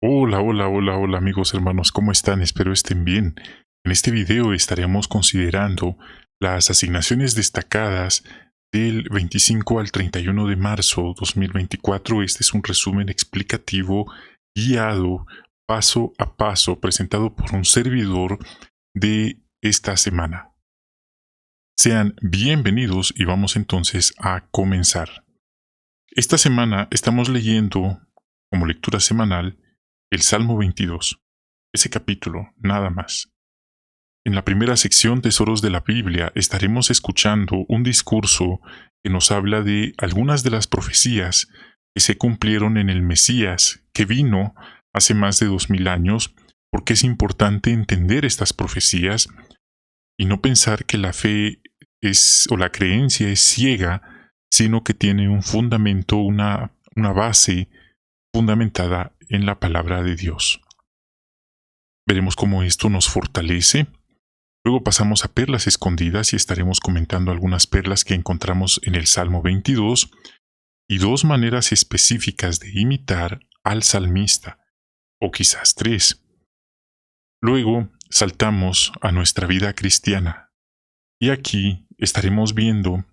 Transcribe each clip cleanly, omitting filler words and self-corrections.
Hola, hola, hola, hola amigos hermanos, ¿cómo están? Espero estén bien. En este video estaremos considerando las asignaciones destacadas del 25 al 31 de marzo 2024. Este es un resumen explicativo, guiado, paso a paso, presentado por un servidor de esta semana. Sean bienvenidos y vamos entonces a comenzar. Esta semana estamos leyendo, como lectura semanal, el Salmo 22, ese capítulo, nada más. En la primera sección Tesoros de la Biblia estaremos escuchando un discurso que nos habla de algunas de las profecías que se cumplieron en el Mesías, que vino hace más de 2000 años, porque es importante entender estas profecías y no pensar que la fe es o la creencia es ciega, sino que tiene un fundamento, una base fundamentada en la palabra de Dios. Veremos cómo esto nos fortalece. Luego pasamos a perlas escondidas y estaremos comentando algunas perlas que encontramos en el Salmo 22 y dos maneras específicas de imitar al salmista, o quizás tres. Luego saltamos a nuestra vida cristiana y aquí estaremos viendo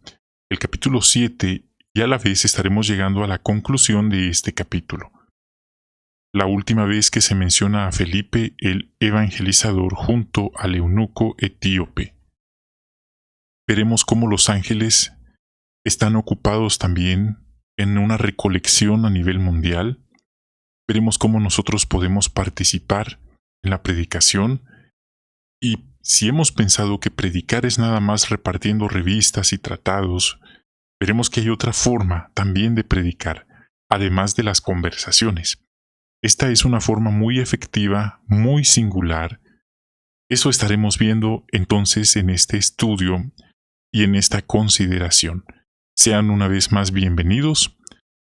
el capítulo 7 y a la vez estaremos llegando a la conclusión de este capítulo. La última vez que se menciona a Felipe el evangelizador junto al eunuco etíope. Veremos cómo los ángeles están ocupados también en una recolección a nivel mundial. Veremos cómo nosotros podemos participar en la predicación y si hemos pensado que predicar es nada más repartiendo revistas y tratados, veremos que hay otra forma también de predicar, además de las conversaciones. Esta es una forma muy efectiva, muy singular. Eso estaremos viendo entonces en este estudio y en esta consideración. Sean una vez más bienvenidos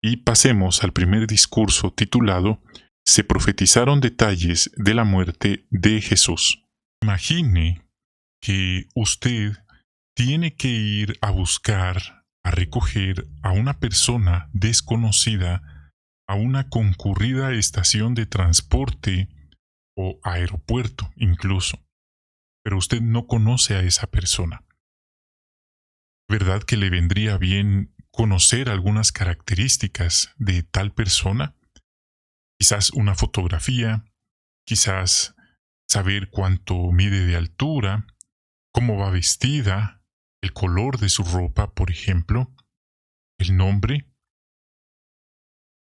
y pasemos al primer discurso titulado Se profetizaron detalles de la muerte de Jesús. Imagine que usted tiene que ir a buscar, a recoger a una persona desconocida a una concurrida estación de transporte o aeropuerto incluso, pero usted no conoce a esa persona. ¿Verdad que le vendría bien conocer algunas características de tal persona? Quizás una fotografía, quizás saber cuánto mide de altura, cómo va vestida, el color de su ropa, por ejemplo, el nombre.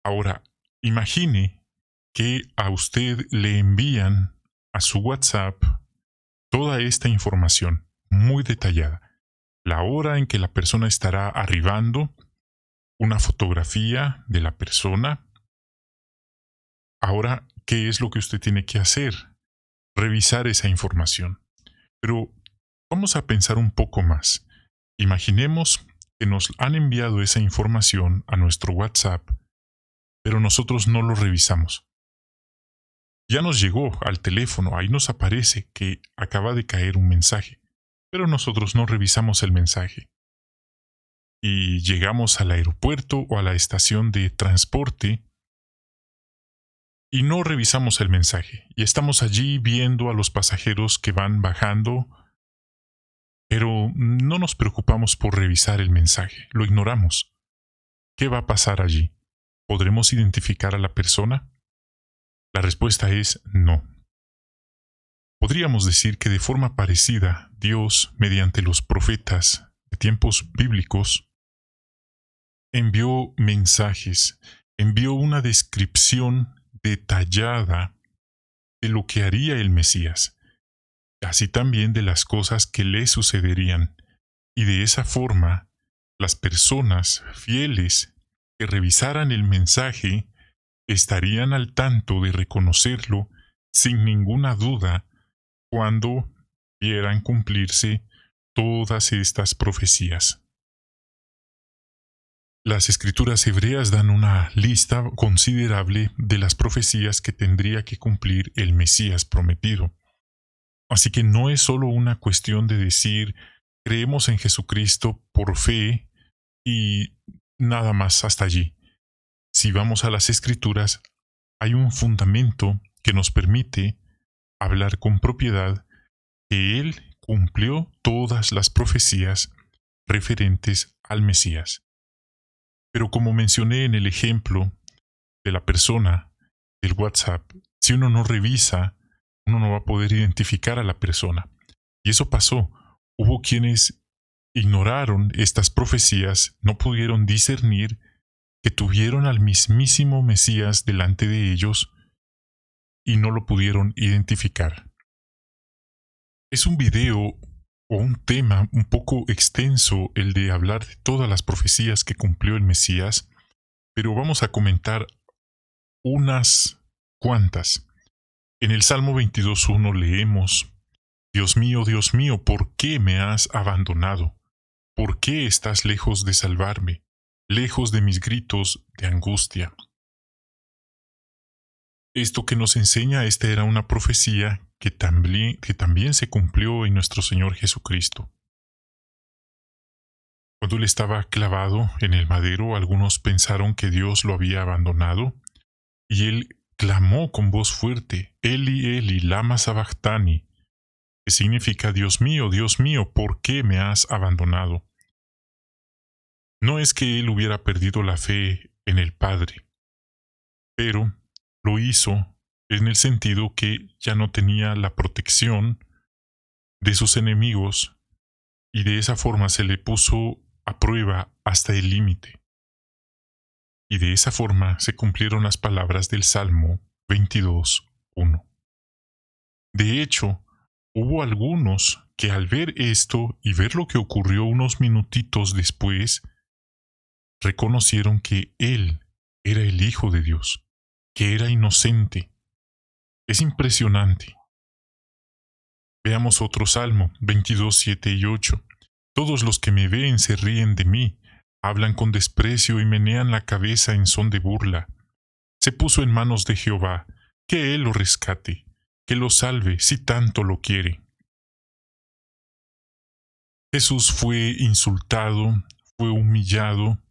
Ahora, imagine que a usted le envían a su WhatsApp toda esta información muy detallada. La hora en que la persona estará arribando, una fotografía de la persona. Ahora, ¿qué es lo que usted tiene que hacer? Revisar esa información. Pero vamos a pensar un poco más. Imaginemos que nos han enviado esa información a nuestro WhatsApp, pero nosotros no lo revisamos. Ya nos llegó al teléfono, ahí nos aparece que acaba de caer un mensaje, pero nosotros no revisamos el mensaje. Y llegamos al aeropuerto o a la estación de transporte y no revisamos el mensaje. Y estamos allí viendo a los pasajeros que van bajando, pero no nos preocupamos por revisar el mensaje, lo ignoramos. ¿Qué va a pasar allí? ¿Podremos identificar a la persona? La respuesta es no. Podríamos decir que de forma parecida, Dios, mediante los profetas de tiempos bíblicos, envió mensajes, envió una descripción detallada de lo que haría el Mesías, así también de las cosas que le sucederían, y de esa forma, las personas fieles que revisaran el mensaje estarían al tanto de reconocerlo sin ninguna duda cuando vieran cumplirse todas estas profecías. Las escrituras hebreas dan una lista considerable de las profecías que tendría que cumplir el Mesías prometido. Así que no es solo una cuestión de decir, creemos en Jesucristo por fe y nada más hasta allí. Si vamos a las escrituras, hay un fundamento que nos permite hablar con propiedad que Él cumplió todas las profecías referentes al Mesías. Pero como mencioné en el ejemplo de la persona del WhatsApp, si uno no revisa, uno no va a poder identificar a la persona. Y eso pasó. Hubo quienes ignoraron estas profecías, no pudieron discernir que tuvieron al mismísimo Mesías delante de ellos y no lo pudieron identificar. Es un video o un tema un poco extenso el de hablar de todas las profecías que cumplió el Mesías, pero vamos a comentar unas cuantas. En el Salmo 22.1 leemos: Dios mío, ¿por qué me has abandonado? ¿Por qué estás lejos de salvarme, lejos de mis gritos de angustia? Esto que nos enseña, esta era una profecía que también se cumplió en nuestro Señor Jesucristo. Cuando Él estaba clavado en el madero, algunos pensaron que Dios lo había abandonado, y Él clamó con voz fuerte: Eli, Eli, lama sabachthani, que significa Dios mío, ¿por qué me has abandonado? No es que Él hubiera perdido la fe en el Padre, pero lo hizo en el sentido que ya no tenía la protección de sus enemigos, y de esa forma se le puso a prueba hasta el límite. Y de esa forma se cumplieron las palabras del Salmo 22.1. De hecho, hubo algunos que al ver esto y ver lo que ocurrió unos minutitos después, reconocieron que Él era el Hijo de Dios, que era inocente. Es impresionante. Veamos otro Salmo 22.7 y 8. Todos los que me ven se ríen de mí, hablan con desprecio y menean la cabeza en son de burla. Se puso en manos de Jehová, que Él lo rescate, que lo salve si tanto lo quiere. Jesús fue insultado, fue humillado,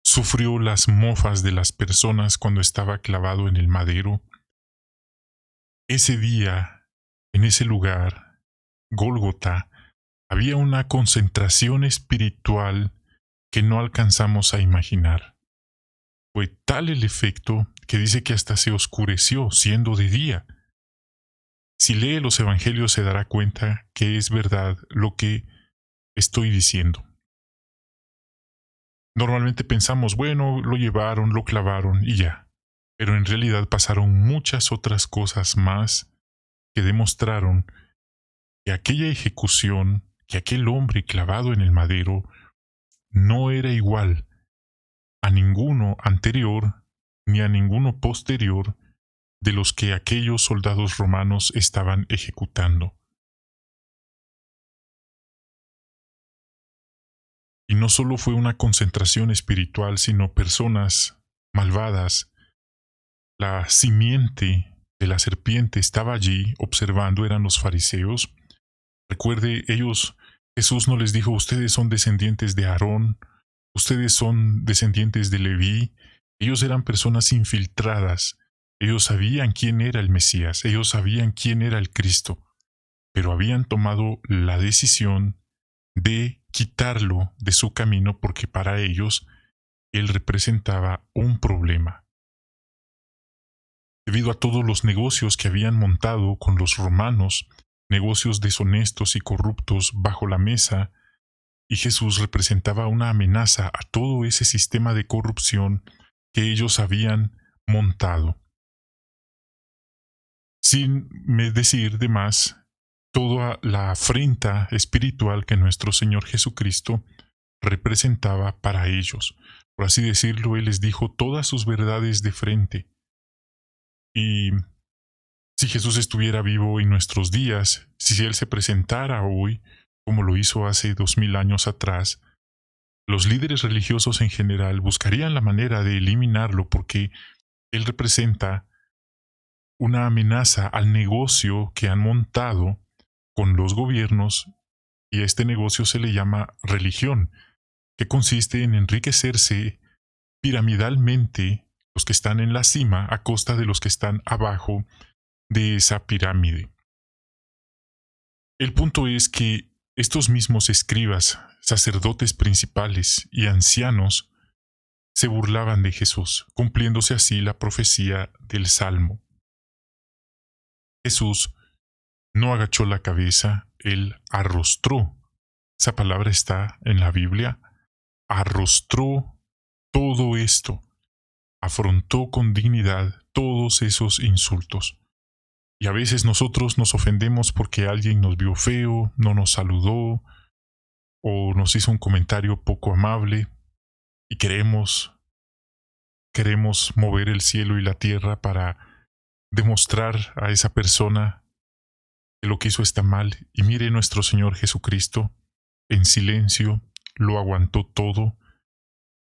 sufrió las mofas de las personas cuando estaba clavado en el madero. Ese día, en ese lugar, Gólgota, había una concentración espiritual que no alcanzamos a imaginar. Fue tal el efecto que dice que hasta se oscureció siendo de día. Si lee los evangelios se dará cuenta que es verdad lo que estoy diciendo. Normalmente pensamos, bueno, lo llevaron, lo clavaron y ya. Pero en realidad pasaron muchas otras cosas más que demostraron que aquella ejecución, que aquel hombre clavado en el madero, no era igual a ninguno anterior ni a ninguno posterior de los que aquellos soldados romanos estaban ejecutando. Y no solo fue una concentración espiritual, sino personas malvadas. La simiente de la serpiente estaba allí observando, eran los fariseos. Recuerde, Jesús no les dijo: ustedes son descendientes de Aarón, ustedes son descendientes de Leví. Ellos eran personas infiltradas. Ellos sabían quién era el Mesías, ellos sabían quién era el Cristo, pero habían tomado la decisión de quitarlo de su camino porque para ellos él representaba un problema. Debido a todos los negocios que habían montado con los romanos, negocios deshonestos y corruptos bajo la mesa, y Jesús representaba una amenaza a todo ese sistema de corrupción que ellos habían montado. Sin decir de más, toda la afrenta espiritual que nuestro Señor Jesucristo representaba para ellos. Por así decirlo, Él les dijo todas sus verdades de frente. Y si Jesús estuviera vivo en nuestros días, si Él se presentara hoy, como lo hizo hace 2000 años atrás, los líderes religiosos en general buscarían la manera de eliminarlo porque Él representa una amenaza al negocio que han montado con los gobiernos, y este negocio se le llama religión, que consiste en enriquecerse piramidalmente los que están en la cima a costa de los que están abajo de esa pirámide. El punto es que estos mismos escribas, sacerdotes principales y ancianos se burlaban de Jesús, cumpliéndose así la profecía del Salmo. Jesús no agachó la cabeza, él arrostró. Esa palabra está en la Biblia. Arrostró todo esto. Afrontó con dignidad todos esos insultos. Y a veces nosotros nos ofendemos porque alguien nos vio feo, no nos saludó o nos hizo un comentario poco amable y queremos mover el cielo y la tierra para demostrar a esa persona que lo que hizo está mal. Y mire, nuestro Señor Jesucristo, en silencio, lo aguantó todo.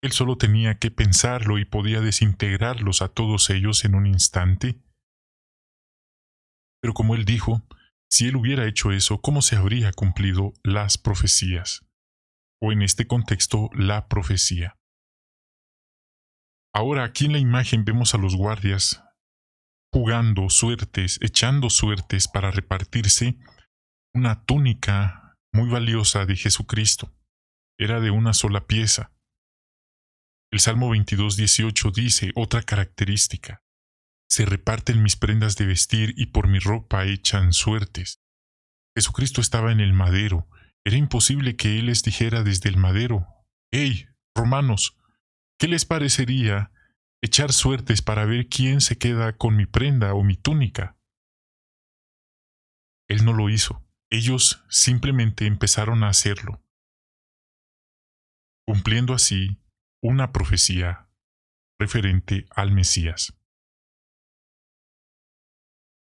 Él solo tenía que pensarlo y podía desintegrarlos a todos ellos en un instante. Pero como él dijo, si él hubiera hecho eso, ¿cómo se habría cumplido las profecías? O en este contexto, la profecía. Ahora aquí en la imagen vemos a los guardias jugando suertes, echando suertes para repartirse una túnica muy valiosa de Jesucristo. Era de una sola pieza. El Salmo 22:18 dice otra característica. Se reparten mis prendas de vestir y por mi ropa echan suertes. Jesucristo estaba en el madero. Era imposible que Él les dijera desde el madero: «Hey, romanos, ¿qué les parecería echar suertes para ver quién se queda con mi prenda o mi túnica?» Él no lo hizo. Ellos simplemente empezaron a hacerlo, cumpliendo así una profecía referente al Mesías.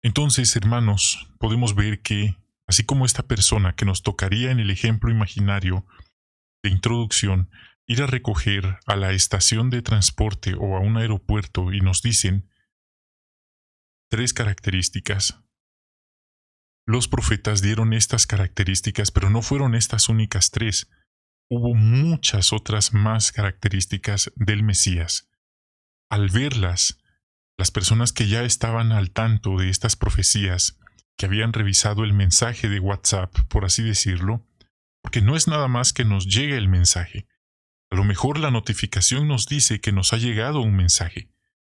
Entonces, hermanos, podemos ver que, así como esta persona que nos tocaría en el ejemplo imaginario de introducción, ir a recoger a la estación de transporte o a un aeropuerto y nos dicen 3 características. Los profetas dieron estas características, pero no fueron estas únicas 3. Hubo muchas otras más características del Mesías. Al verlas, las personas que ya estaban al tanto de estas profecías, que habían revisado el mensaje de WhatsApp, por así decirlo, porque no es nada más que nos llegue el mensaje. A lo mejor la notificación nos dice que nos ha llegado un mensaje,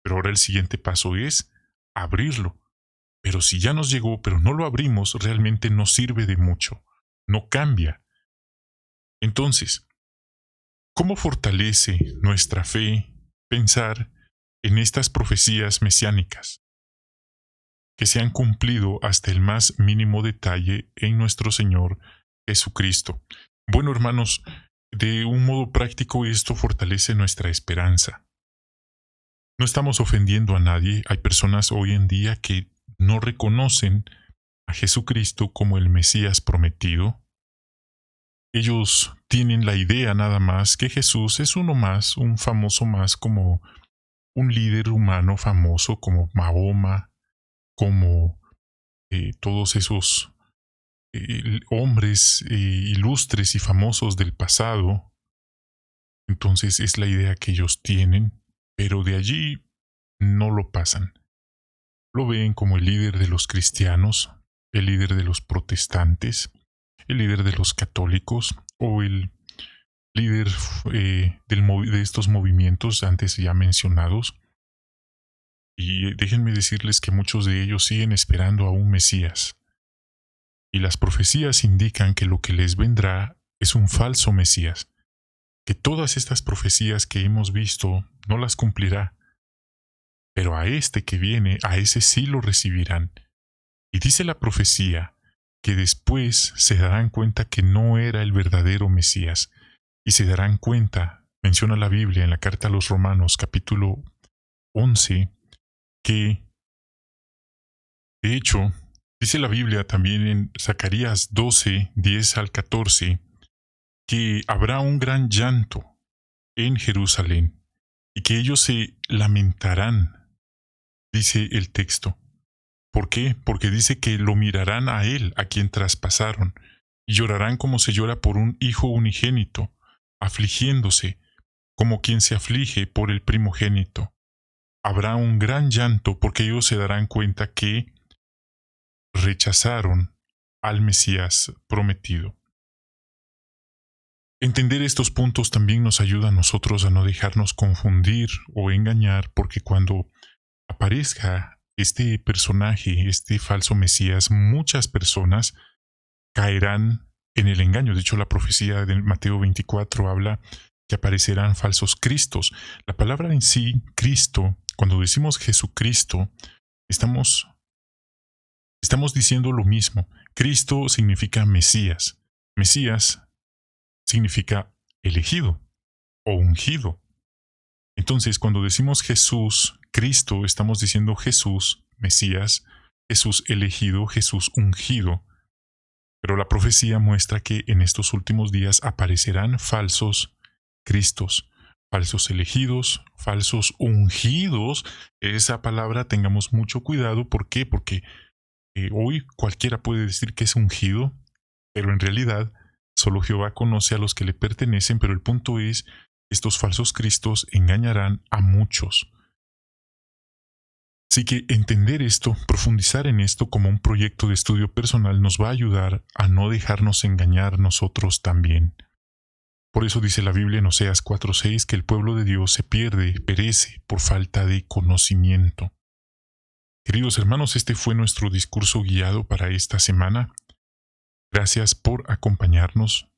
pero ahora el siguiente paso es abrirlo. Pero si ya nos llegó, pero no lo abrimos, realmente no sirve de mucho, no cambia. Entonces, ¿cómo fortalece nuestra fe pensar en estas profecías mesiánicas que se han cumplido hasta el más mínimo detalle en nuestro Señor Jesucristo? Bueno, hermanos, de un modo práctico esto fortalece nuestra esperanza. No estamos ofendiendo a nadie. Hay personas hoy en día que no reconocen a Jesucristo como el Mesías prometido. Ellos tienen la idea nada más que Jesús es uno más, un famoso más, como un líder humano famoso como Mahoma, como todos esos hombres ilustres y famosos del pasado. Entonces es la idea que ellos tienen, pero de allí no lo pasan. Lo ven como el líder de los cristianos, el líder de los protestantes, el líder de los católicos o el líder de estos movimientos antes ya mencionados. Y déjenme decirles que muchos de ellos siguen esperando a un Mesías. Y las profecías indican que lo que les vendrá es un falso Mesías, que todas estas profecías que hemos visto no las cumplirá, pero a este que viene, a ese sí lo recibirán. Y dice la profecía que después se darán cuenta que no era el verdadero Mesías, y se darán cuenta, menciona la Biblia en la carta a los Romanos capítulo 11, que, de hecho, dice la Biblia también en Zacarías 12, 10 al 14, que habrá un gran llanto en Jerusalén, y que ellos se lamentarán, dice el texto. ¿Por qué? Porque dice que lo mirarán a él, a quien traspasaron, y llorarán como se llora por un hijo unigénito, afligiéndose, como quien se aflige por el primogénito. habrá un gran llanto porque ellos se darán cuenta que rechazaron al Mesías prometido. Entender estos puntos también nos ayuda a nosotros a no dejarnos confundir o engañar, porque cuando aparezca este personaje, este falso Mesías, muchas personas caerán en el engaño. De hecho, la profecía de Mateo 24 habla que aparecerán falsos cristos. La palabra en sí, Cristo, cuando decimos Jesucristo, estamos diciendo lo mismo. Cristo significa Mesías. Mesías significa elegido o ungido. Entonces, cuando decimos Jesús, Cristo, estamos diciendo Jesús, Mesías, Jesús elegido, Jesús ungido. Pero la profecía muestra que en estos últimos días aparecerán falsos Cristos, falsos elegidos, falsos ungidos. Esa palabra tengamos mucho cuidado. ¿Por qué? Porque hoy cualquiera puede decir que es ungido, pero en realidad solo Jehová conoce a los que le pertenecen, pero el punto es, estos falsos cristos engañarán a muchos. Así que entender esto, profundizar en esto como un proyecto de estudio personal nos va a ayudar a no dejarnos engañar nosotros también. Por eso dice la Biblia en Oseas 4:6 que el pueblo de Dios se pierde, perece por falta de conocimiento. Queridos hermanos, este fue nuestro discurso guiado para esta semana. Gracias por acompañarnos.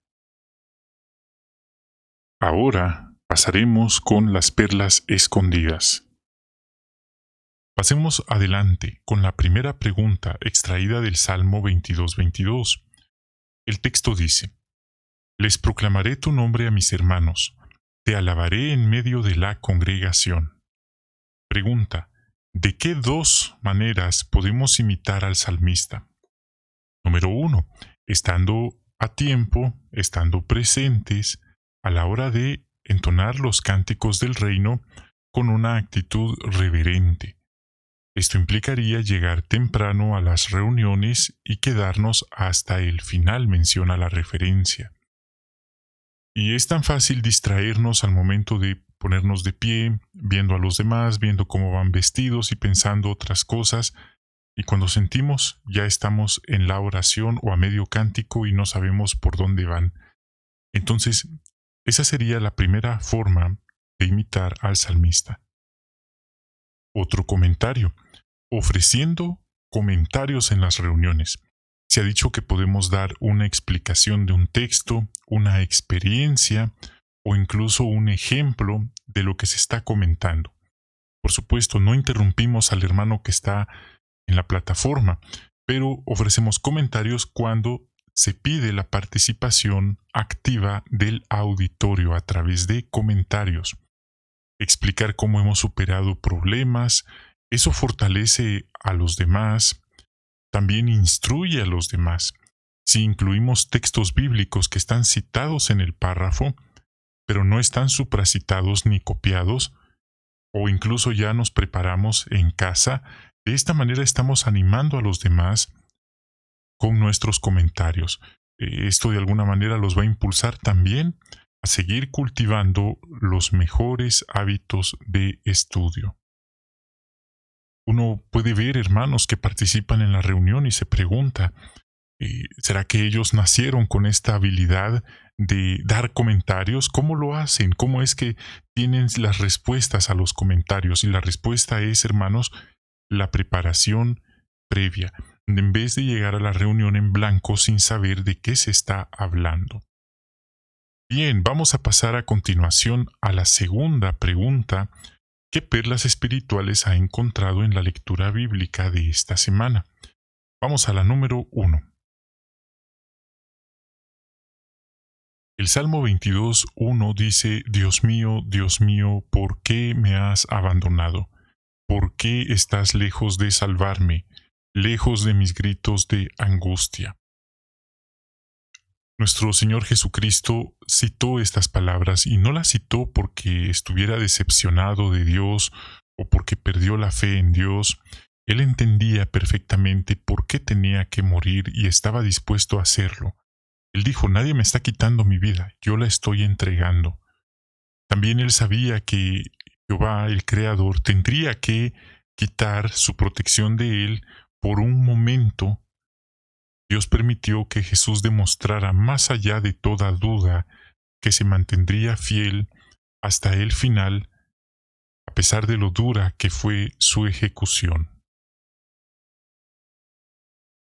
Ahora pasaremos con las perlas escondidas. Pasemos adelante con la primera pregunta extraída del Salmo 22:22. El texto dice: Les proclamaré tu nombre a mis hermanos, te alabaré en medio de la congregación. Pregunta: ¿de qué dos maneras podemos imitar al salmista? Número 1. Estando a tiempo, estando presentes, a la hora de entonar los cánticos del reino con una actitud reverente. Esto implicaría llegar temprano a las reuniones y quedarnos hasta el final, menciona la referencia. Y es tan fácil distraernos al momento de ponernos de pie, viendo a los demás, viendo cómo van vestidos y pensando otras cosas, y cuando sentimos ya estamos en la oración o a medio cántico y no sabemos por dónde van. Entonces, esa sería la primera forma de imitar al salmista. Otro comentario: ofreciendo comentarios en las reuniones. Se ha dicho que podemos dar una explicación de un texto, una experiencia o incluso un ejemplo de lo que se está comentando. Por supuesto, no interrumpimos al hermano que está en la plataforma, pero ofrecemos comentarios cuando se pide la participación activa del auditorio a través de comentarios. Explicar cómo hemos superado problemas, eso fortalece a los demás, también instruye a los demás. Si incluimos textos bíblicos que están citados en el párrafo, pero no están supracitados ni copiados, o incluso ya nos preparamos en casa, de esta manera estamos animando a los demás con nuestros comentarios. Esto de alguna manera los va a impulsar también a seguir cultivando los mejores hábitos de estudio. Uno puede ver hermanos que participan en la reunión y se pregunta, ¿será que ellos nacieron con esta habilidad de dar comentarios? ¿Cómo lo hacen? ¿Cómo es que tienen las respuestas a los comentarios? Y la respuesta es, hermanos, la preparación previa, en vez de llegar a la reunión en blanco sin saber de qué se está hablando. Bien, vamos a pasar a continuación a la segunda pregunta: ¿qué perlas espirituales ha encontrado en la lectura bíblica de esta semana? Vamos a la número 1. El Salmo 22:1 dice: Dios mío, ¿por qué me has abandonado? ¿Por qué estás lejos de salvarme, lejos de mis gritos de angustia? Nuestro Señor Jesucristo citó estas palabras y no las citó porque estuviera decepcionado de Dios o porque perdió la fe en Dios. Él entendía perfectamente por qué tenía que morir y estaba dispuesto a hacerlo. Él dijo: nadie me está quitando mi vida, yo la estoy entregando. También él sabía que Jehová, el Creador, tendría que quitar su protección de él por un momento. Dios permitió que Jesús demostrara más allá de toda duda que se mantendría fiel hasta el final, a pesar de lo dura que fue su ejecución.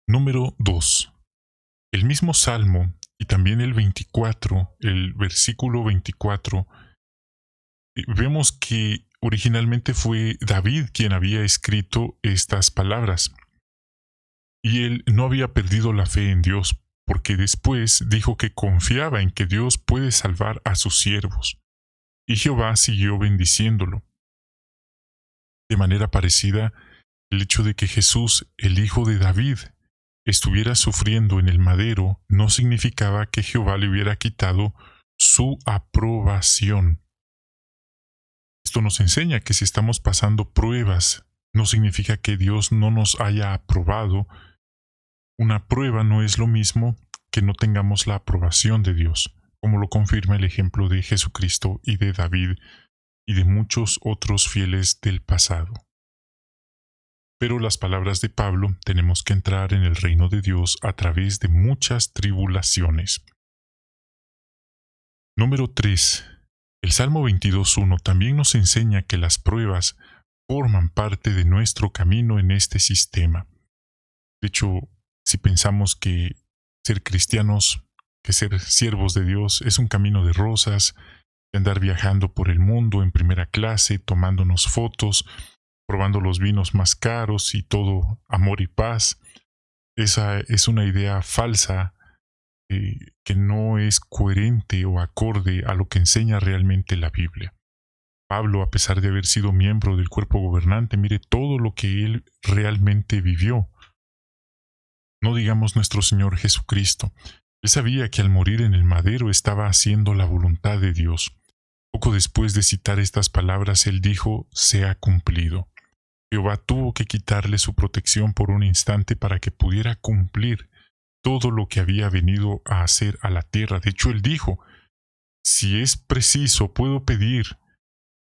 Número 2. El mismo Salmo y también el 24, el versículo 24, vemos que originalmente fue David quien había escrito estas palabras. Y él no había perdido la fe en Dios, porque después dijo que confiaba en que Dios puede salvar a sus siervos. Y Jehová siguió bendiciéndolo. De manera parecida, el hecho de que Jesús, el hijo de David, estuviera sufriendo en el madero no significaba que Jehová le hubiera quitado su aprobación. Esto nos enseña que si estamos pasando pruebas, no significa que Dios no nos haya aprobado. Una prueba no es lo mismo que no tengamos la aprobación de Dios, como lo confirma el ejemplo de Jesucristo y de David y de muchos otros fieles del pasado. Pero las palabras de Pablo, tenemos que entrar en el reino de Dios a través de muchas tribulaciones. Número 3. El Salmo 22.1 también nos enseña que las pruebas forman parte de nuestro camino en este sistema. De hecho, si pensamos que ser cristianos, que ser siervos de Dios es un camino de rosas, de andar viajando por el mundo en primera clase, tomándonos fotos, probando los vinos más caros y todo amor y paz, esa es una idea falsa que no es coherente o acorde a lo que enseña realmente la Biblia. Pablo, a pesar de haber sido miembro del cuerpo gobernante, mire todo lo que él realmente vivió. No digamos nuestro Señor Jesucristo. Él sabía que al morir en el madero estaba haciendo la voluntad de Dios. Poco después de citar estas palabras, él dijo, se ha cumplido. Jehová tuvo que quitarle su protección por un instante para que pudiera cumplir todo lo que había venido a hacer a la tierra. De hecho, él dijo, si es preciso, puedo pedir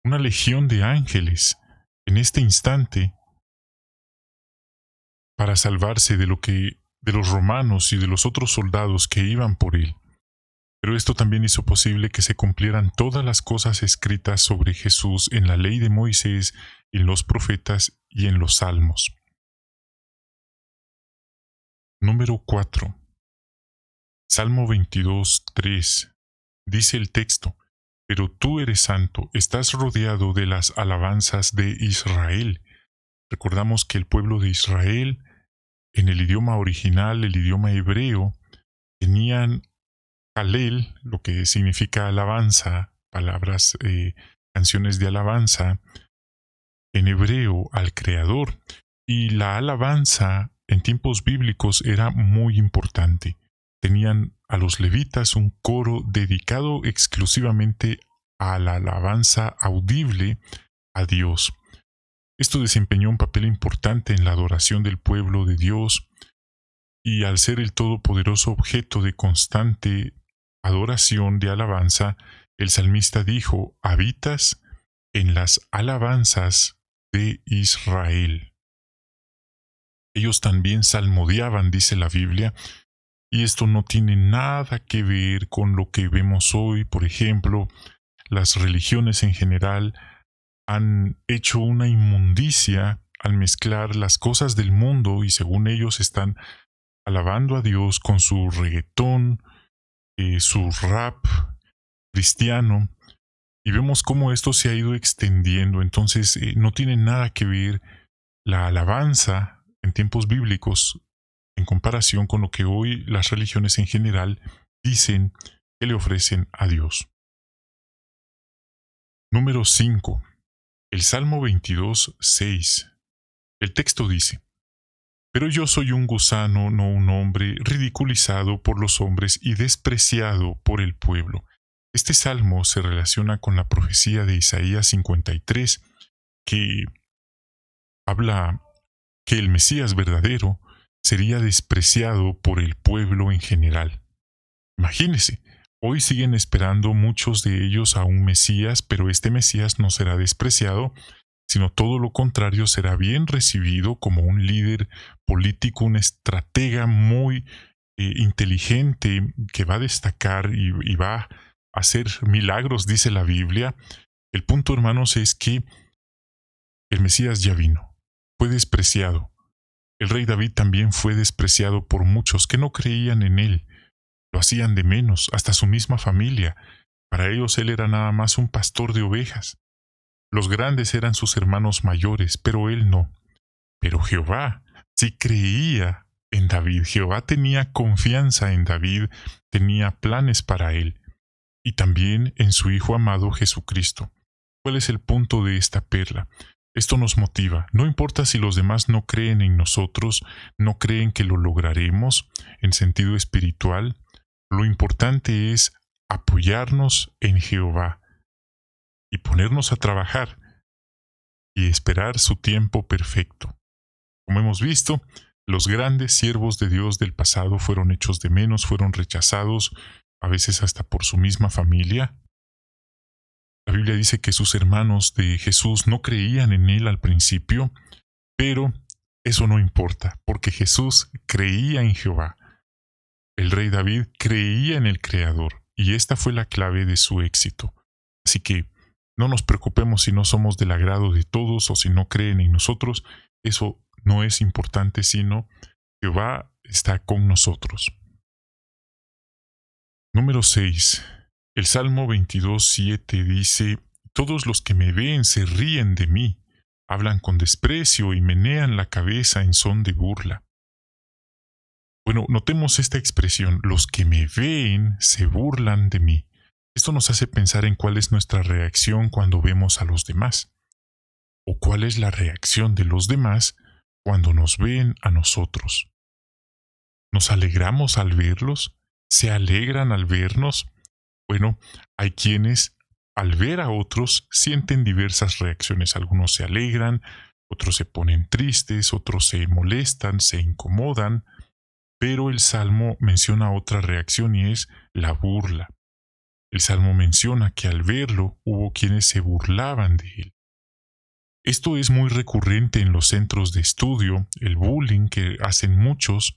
una legión de ángeles en este instante para salvarse de los romanos y de los otros soldados que iban por él. Pero esto también hizo posible que se cumplieran todas las cosas escritas sobre Jesús en la ley de Moisés, en los profetas y en los salmos. Número 4. Salmo 22.3. Dice el texto, pero tú eres santo, estás rodeado de las alabanzas de Israel. Recordamos que el pueblo de Israel, en el idioma original, el idioma hebreo, tenían Halel, lo que significa alabanza, palabras, canciones de alabanza, en hebreo al Creador. Y la alabanza en tiempos bíblicos era muy importante. Tenían a los levitas un coro dedicado exclusivamente a la alabanza audible a Dios. Esto desempeñó un papel importante en la adoración del pueblo de Dios, y al ser el todopoderoso objeto de constante adoración de alabanza, el salmista dijo, habitas en las alabanzas de Israel. Ellos también salmodiaban, dice la Biblia, y esto no tiene nada que ver con lo que vemos hoy. Por ejemplo, las religiones en general han hecho una inmundicia al mezclar las cosas del mundo y según ellos están alabando a Dios con su reggaetón, su rap cristiano, y vemos cómo esto se ha ido extendiendo. Entonces no tiene nada que ver la alabanza en tiempos bíblicos en comparación con lo que hoy las religiones en general dicen que le ofrecen a Dios. Número 5. El Salmo 22.6. El texto dice, pero yo soy un gusano, no un hombre, ridiculizado por los hombres y despreciado por el pueblo. Este salmo se relaciona con la profecía de Isaías 53, que habla que el Mesías verdadero sería despreciado por el pueblo en general. Imagínese, Hoy siguen esperando muchos de ellos a un Mesías, pero este Mesías no será despreciado, sino todo lo contrario, será bien recibido como un líder político, un estratega muy inteligente que va a destacar y va a hacer milagros, dice la Biblia. El punto, hermanos, es que el Mesías ya vino, fue despreciado. El rey David también fue despreciado por muchos que no creían en él, lo hacían de menos, hasta su misma familia. Para ellos él era nada más un pastor de ovejas. Los grandes eran sus hermanos mayores, pero él no. Pero Jehová sí creía en David. Jehová tenía confianza en David, tenía planes para él, y también en su Hijo amado Jesucristo. ¿Cuál es el punto de esta perla? Esto nos motiva. No importa si los demás no creen en nosotros, no creen que lo lograremos en sentido espiritual, lo importante es apoyarnos en Jehová y ponernos a trabajar y esperar su tiempo perfecto. Como hemos visto, los grandes siervos de Dios del pasado fueron hechos de menos, fueron rechazados, a veces hasta por su misma familia. La Biblia dice que sus hermanos de Jesús no creían en él al principio, pero eso no importa, porque Jesús creía en Jehová. El rey David creía en el Creador, y esta fue la clave de su éxito. Así que no nos preocupemos si no somos del agrado de todos o si no creen en nosotros. Eso no es importante, sino Jehová está con nosotros. Número 6. El Salmo 22:7 dice: Todos los que me ven se ríen de mí, hablan con desprecio y menean la cabeza en son de burla. Bueno, notemos esta expresión: los que me ven se burlan de mí. Esto nos hace pensar en cuál es nuestra reacción cuando vemos a los demás, o cuál es la reacción de los demás cuando nos ven a nosotros. ¿Nos alegramos al verlos? ¿Se alegran al vernos? Bueno, hay quienes al ver a otros sienten diversas reacciones. Algunos se alegran, otros se ponen tristes, otros se molestan, se incomodan, pero el Salmo menciona otra reacción y es la burla. El Salmo menciona que al verlo hubo quienes se burlaban de él. Esto es muy recurrente en los centros de estudio, el bullying que hacen muchos.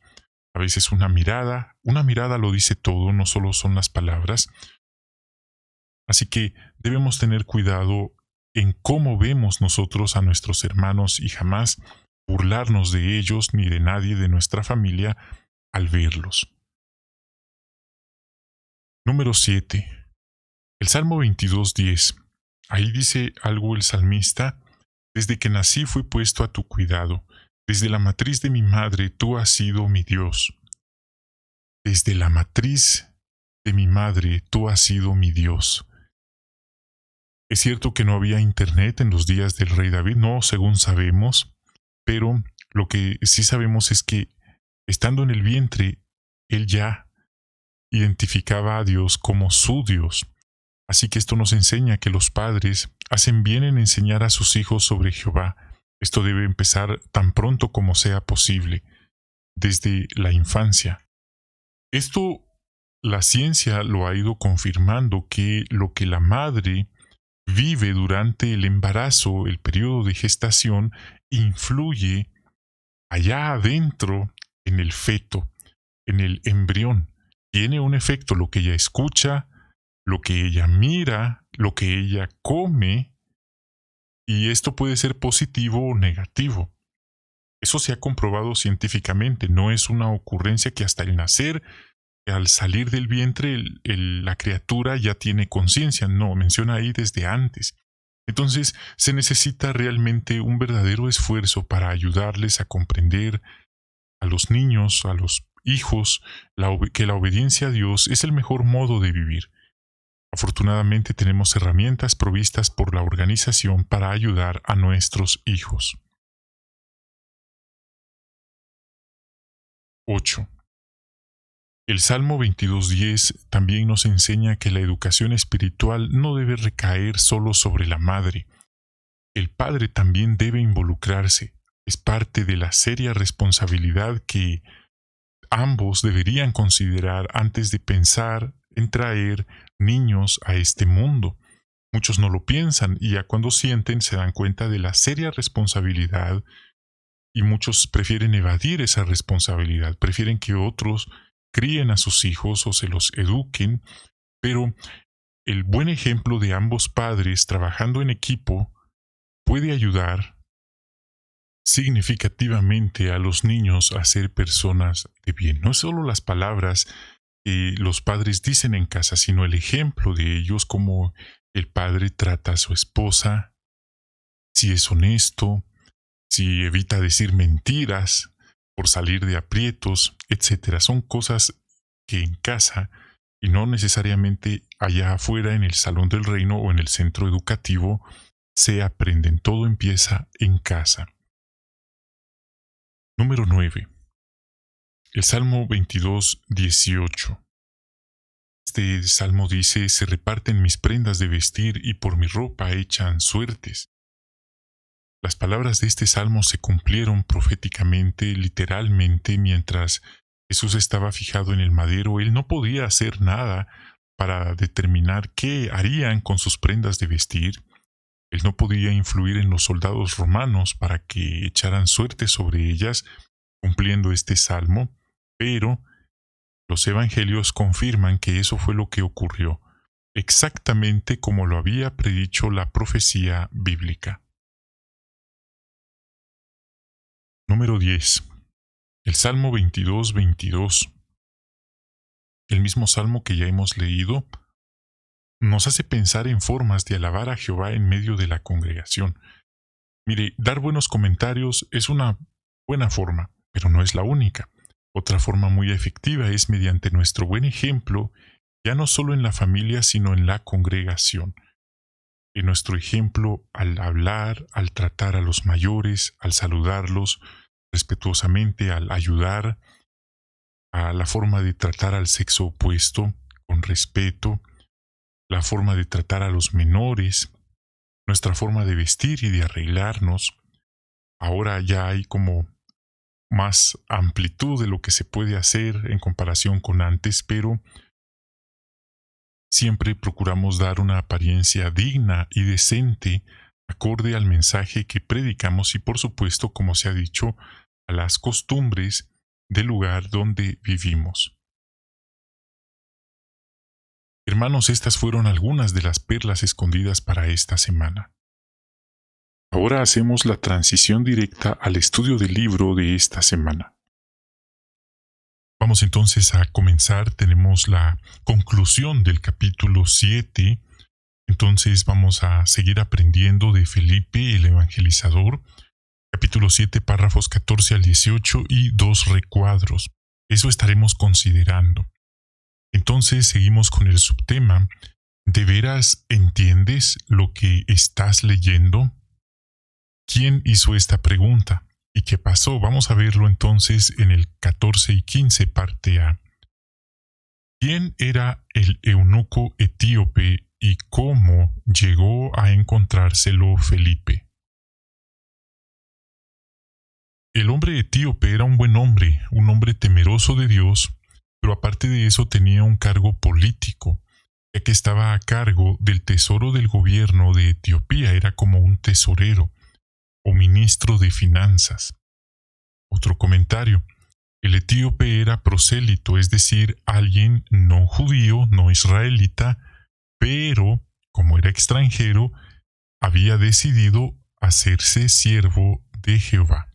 A veces una mirada lo dice todo, no solo son las palabras. Así que debemos tener cuidado en cómo vemos nosotros a nuestros hermanos y jamás burlarnos de ellos ni de nadie de nuestra familia al verlos. Número 7. El Salmo 22:10. Ahí dice algo el salmista: Desde que nací fui puesto a tu cuidado. Desde la matriz de mi madre tú has sido mi Dios. Desde la matriz de mi madre tú has sido mi Dios. Es cierto que no había internet en los días del rey David, no, según sabemos, pero lo que sí sabemos es que estando en el vientre, él ya identificaba a Dios como su Dios. Así que esto nos enseña que los padres hacen bien en enseñar a sus hijos sobre Jehová. Esto debe empezar tan pronto como sea posible, desde la infancia. Esto la ciencia lo ha ido confirmando, que lo que la madre vive durante el embarazo, el periodo de gestación, influye allá adentro en el feto, en el embrión. Tiene un efecto lo que ella escucha, lo que ella mira, lo que ella come, y esto puede ser positivo o negativo. Eso se ha comprobado científicamente, no es una ocurrencia que hasta el nacer, al salir del vientre, la criatura ya tiene conciencia. No, menciona ahí desde antes. Entonces, se necesita realmente un verdadero esfuerzo para ayudarles a comprender a los niños, a los hijos, que la obediencia a Dios es el mejor modo de vivir. Afortunadamente tenemos herramientas provistas por la organización para ayudar a nuestros hijos. 8. El Salmo 22:10 también nos enseña que la educación espiritual no debe recaer solo sobre la madre. El padre también debe involucrarse. Es parte de la seria responsabilidad que ambos deberían considerar antes de pensar en traer niños a este mundo. Muchos no lo piensan y ya cuando sienten se dan cuenta de la seria responsabilidad y muchos prefieren evadir esa responsabilidad, prefieren que otros críen a sus hijos o se los eduquen, pero el buen ejemplo de ambos padres trabajando en equipo puede ayudar significativamente a los niños a ser personas de bien. No solo las palabras que los padres dicen en casa, sino el ejemplo de ellos, como el padre trata a su esposa, si es honesto, si evita decir mentiras por salir de aprietos, etcétera. Son cosas que en casa y no necesariamente allá afuera en el salón del reino o en el centro educativo se aprenden. Todo empieza en casa. Número 9. El Salmo 22, 18. Este salmo dice: se reparten mis prendas de vestir y por mi ropa echan suertes. Las palabras de este salmo se cumplieron proféticamente, literalmente, mientras Jesús estaba fijado en el madero. Él no podía hacer nada para determinar qué harían con sus prendas de vestir. Él no podía influir en los soldados romanos para que echaran suerte sobre ellas, cumpliendo este salmo, pero los evangelios confirman que eso fue lo que ocurrió, exactamente como lo había predicho la profecía bíblica. Número 10. El Salmo 22, 22. El mismo salmo que ya hemos leído nos hace pensar en formas de alabar a Jehová en medio de la congregación. Mire, dar buenos comentarios es una buena forma, pero no es la única. Otra forma muy efectiva es mediante nuestro buen ejemplo, ya no solo en la familia, sino en la congregación. En nuestro ejemplo al hablar, al tratar a los mayores, al saludarlos respetuosamente, al ayudar, a la forma de tratar al sexo opuesto con respeto, la forma de tratar a los menores, nuestra forma de vestir y de arreglarnos. Ahora ya hay como más amplitud de lo que se puede hacer en comparación con antes, pero siempre procuramos dar una apariencia digna y decente, acorde al mensaje que predicamos y, por supuesto, como se ha dicho, a las costumbres del lugar donde vivimos. Hermanos, estas fueron algunas de las perlas escondidas para esta semana. Ahora hacemos la transición directa al estudio del libro de esta semana. Vamos entonces a comenzar. Tenemos la conclusión del capítulo 7. Entonces vamos a seguir aprendiendo de Felipe, el evangelizador. Capítulo 7, párrafos 14 al 18 y 2 recuadros. Eso estaremos considerando. Entonces seguimos con el subtema: ¿de veras entiendes lo que estás leyendo? ¿Quién hizo esta pregunta? ¿Y qué pasó? Vamos a verlo entonces en el 14 y 15, parte A. ¿Quién era el eunuco etíope y cómo llegó a encontrárselo Felipe? El hombre etíope era un buen hombre, un hombre temeroso de Dios, pero aparte de eso tenía un cargo político, ya que estaba a cargo del tesoro del gobierno de Etiopía. Era como un tesorero o ministro de finanzas. Otro comentario: el etíope era prosélito, es decir, alguien no judío, no israelita, pero, como era extranjero, había decidido hacerse siervo de Jehová.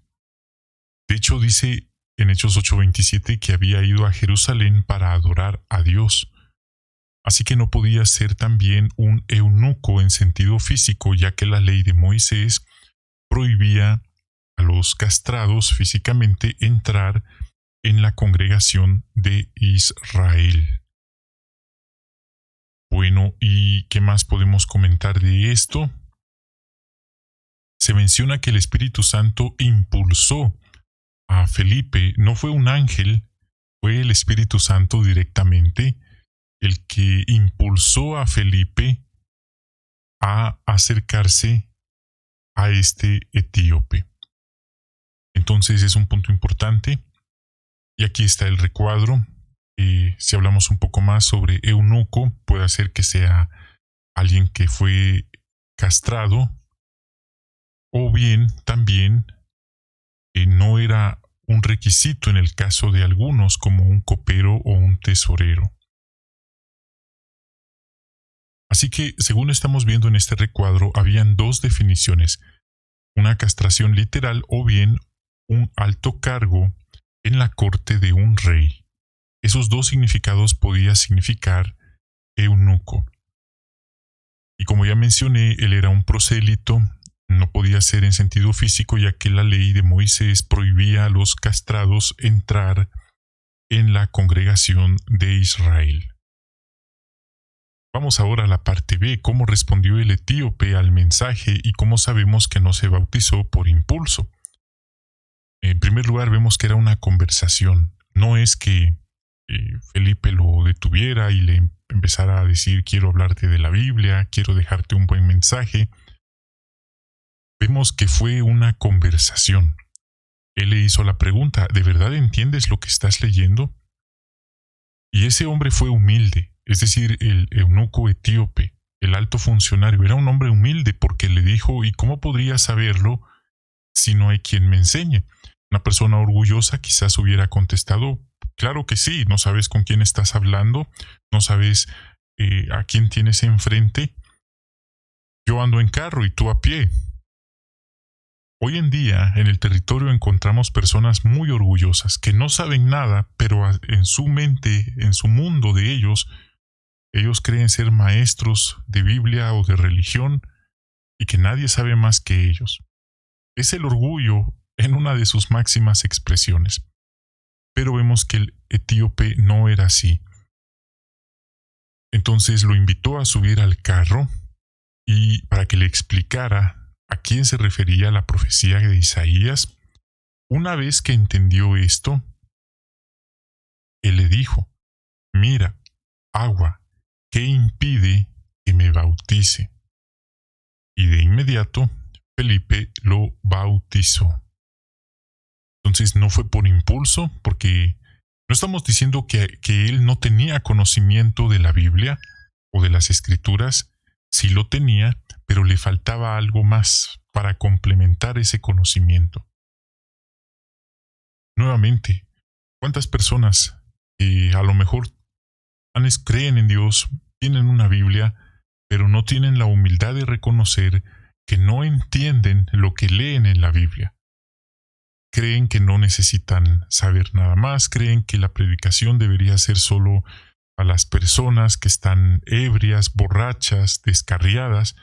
De hecho, dice en Hechos 8:27 que había ido a Jerusalén para adorar a Dios. Así que no podía ser también un eunuco en sentido físico, ya que la ley de Moisés prohibía a los castrados físicamente entrar en la congregación de Israel. Bueno, ¿y qué más podemos comentar de esto? Se menciona que el Espíritu Santo impulsó a Felipe. No fue un ángel, fue el Espíritu Santo directamente el que impulsó a Felipe a acercarse a este etíope. Entonces es un punto importante. Y aquí está el recuadro. Si hablamos un poco más sobre eunuco, puede ser que sea alguien que fue castrado, o bien también no era un requisito en el caso de algunos, como un copero o un tesorero. Así que, según estamos viendo en este recuadro, habían dos definiciones: una castración literal o bien un alto cargo en la corte de un rey. Esos dos significados podía significar eunuco. Y como ya mencioné, él era un prosélito, no podía ser en sentido físico, ya que la ley de Moisés prohibía a los castrados entrar en la congregación de Israel. Vamos ahora a la parte B, cómo respondió el etíope al mensaje y cómo sabemos que no se bautizó por impulso. En primer lugar, vemos que era una conversación. No es que Felipe lo detuviera y le empezara a decir: quiero hablarte de la Biblia, quiero dejarte un buen mensaje. Vemos que fue una conversación. Él le hizo la pregunta: ¿de verdad entiendes lo que estás leyendo? Y ese hombre fue humilde, es decir, el eunuco etíope, el alto funcionario, era un hombre humilde porque le dijo: ¿y cómo podría saberlo si no hay quien me enseñe? Una persona orgullosa quizás hubiera contestado: claro que sí, no sabes con quién estás hablando, no sabes a quién tienes enfrente. Yo ando en carro y tú a pie. Hoy en día en el territorio encontramos personas muy orgullosas que no saben nada, pero en su mente, en su mundo de ellos creen ser maestros de Biblia o de religión y que nadie sabe más que ellos. Es el orgullo en una de sus máximas expresiones. Pero vemos que el etíope no era así. Entonces lo invitó a subir al carro y para que le explicara a quién se refería la profecía de Isaías. Una vez que entendió esto, él le dijo: mira, agua, ¿qué impide que me bautice? Y de inmediato Felipe lo bautizó. Entonces no fue por impulso, porque no estamos diciendo que él no tenía conocimiento de la Biblia o de las Escrituras. Sí lo tenía, pero le faltaba algo más para complementar ese conocimiento. Nuevamente, ¿cuántas personas que a lo mejor creen en Dios, tienen una Biblia, pero no tienen la humildad de reconocer que no entienden lo que leen en la Biblia? Creen que no necesitan saber nada más, creen que la predicación debería ser solo a las personas que están ebrias, borrachas, descarriadas,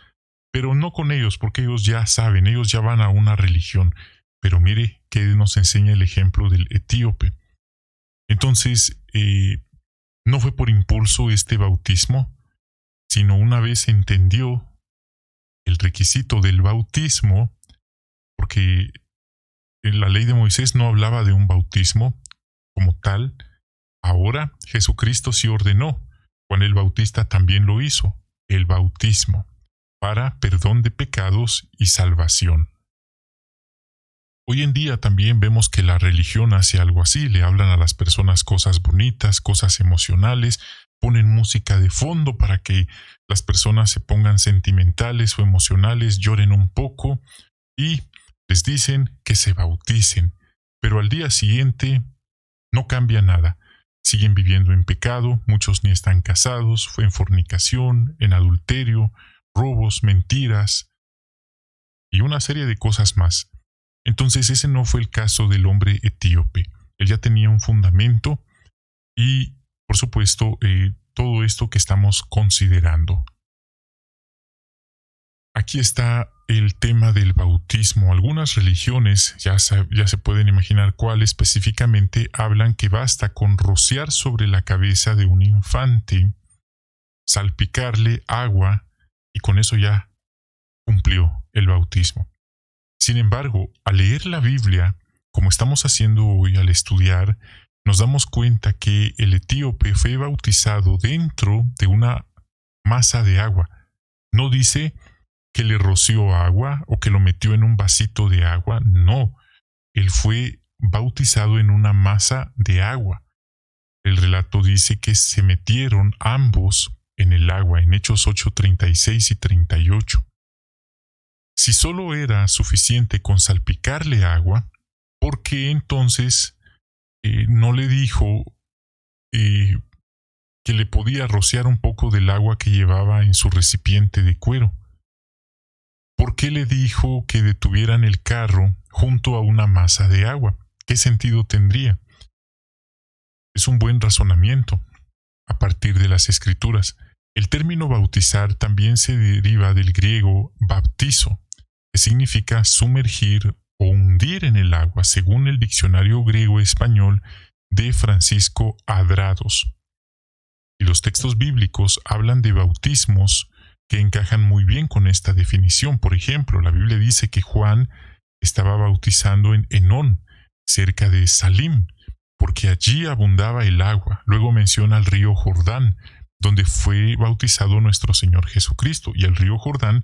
pero no con ellos, porque ellos ya saben, ellos ya van a una religión. Pero mire que nos enseña el ejemplo del etíope. Entonces, no fue por impulso este bautismo, sino una vez entendió el requisito del bautismo, porque en la ley de Moisés no hablaba de un bautismo como tal. Ahora Jesucristo sí ordenó, Juan el Bautista también lo hizo, el bautismo para perdón de pecados y salvación. Hoy en día también vemos que la religión hace algo así: le hablan a las personas cosas bonitas, cosas emocionales, ponen música de fondo para que las personas se pongan sentimentales o emocionales, lloren un poco y les dicen que se bauticen, pero al día siguiente no cambia nada. Siguen viviendo en pecado, muchos ni están casados, fue en fornicación, en adulterio, robos, mentiras y una serie de cosas más. Entonces ese no fue el caso del hombre etíope. Él ya tenía un fundamento y, por supuesto, todo esto que estamos considerando. Aquí está el tema del bautismo. Algunas religiones, ya se pueden imaginar cuál específicamente, hablan que basta con rociar sobre la cabeza de un infante, salpicarle agua y con eso ya cumplió el bautismo. Sin embargo, al leer la Biblia, como estamos haciendo hoy al estudiar, nos damos cuenta que el etíope fue bautizado dentro de una masa de agua. No dice que le roció agua o que lo metió en un vasito de agua. No, él fue bautizado en una masa de agua. El relato dice que se metieron ambos en el agua, en Hechos 8:36 y 38. Si solo era suficiente con salpicarle agua, ¿por qué entonces no le dijo que le podía rociar un poco del agua que llevaba en su recipiente de cuero? ¿Por qué le dijo que detuvieran el carro junto a una masa de agua? ¿Qué sentido tendría? Es un buen razonamiento a partir de las escrituras. El término bautizar también se deriva del griego baptizo, que significa sumergir o hundir en el agua, según el diccionario griego-español de Francisco Adrados. Y los textos bíblicos hablan de bautismos que encajan muy bien con esta definición. Por ejemplo, la Biblia dice que Juan estaba bautizando en Enón, cerca de Salim, porque allí abundaba el agua. Luego menciona el río Jordán, donde fue bautizado nuestro Señor Jesucristo. Y el río Jordán